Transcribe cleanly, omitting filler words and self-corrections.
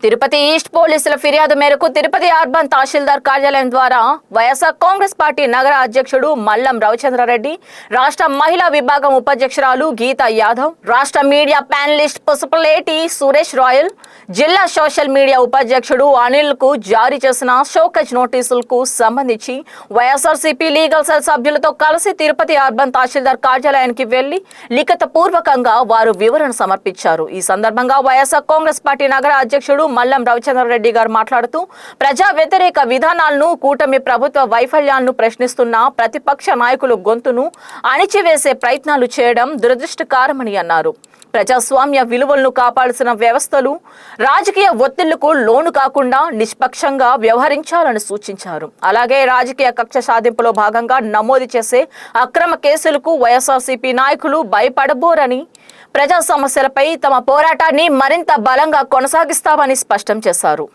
Tirupati east పోలీసుల ఫిర్యాదు మేరకు తిరుపతి అర్బన్ తహసీల్దార్ కార్యాలయం ద్వారా వైఎస్ఆర్ కాంగ్రెస్ పార్టీ నగర అధ్యక్షుడు మల్లం రవిచంద్రారెడ్డి, రాష్ట్ర మహిళా విభాగం ఉపాధ్యక్షురాలు గీతా యాదవ్, రాష్ట్ర మీడియా ప్యానలిస్ట్ పుసపలేటి సురేష్ రాయల్, జిల్లా సోషల్ మీడియా ఉపాధ్యక్షుడు అనిల్ కు జారీ చేసిన షోకేజ్ నోటీసులకు సంబంధించి వైఎస్ఆర్సీపీ లీగల్ సెల్ సభ్యులతో కలిసి తిరుపతి అర్బన్ తహసీల్దార్ కార్యాలయానికి వెళ్లి లిఖిత పూర్వకంగా వారు వివరణ సమర్పించారు. ఈ సందర్భంగా వైఎస్ఆర్ కాంగ్రెస్ పార్టీ నగర అధ్యక్షుడు మల్లం రవిచంద్రారెడ్డి గారు మాట్లాడుతూ ప్రజా వ్యతిరేక విధానాలను, కూటమి ప్రభుత్వ వైఫల్యాలను ప్రశ్నిస్తున్న ప్రతిపక్ష నాయకులు గొంతును అణిచివేసే ప్రయత్నాలు చేయడం దురదృష్టకరమని అన్నారు. ప్రజాస్వామ్య విలువలను కాపాడాల్సిన వ్యవస్థలు రాజకీయ ఒత్తిళ్లకు లోను కాకుండా నిష్పక్షంగా వ్యవహరించాలని సూచించారు. అలాగే రాజకీయ కక్ష సాధింపులో భాగంగా నమోదు చేసే అక్రమ కేసులకు వైఎస్ఆర్సీపీ నాయకులు భయపడబోరని, ప్రజా సమస్యలపై తమ పోరాటాన్ని మరింత బలంగా కొనసాగిస్తామని స్పష్టం చేశారు.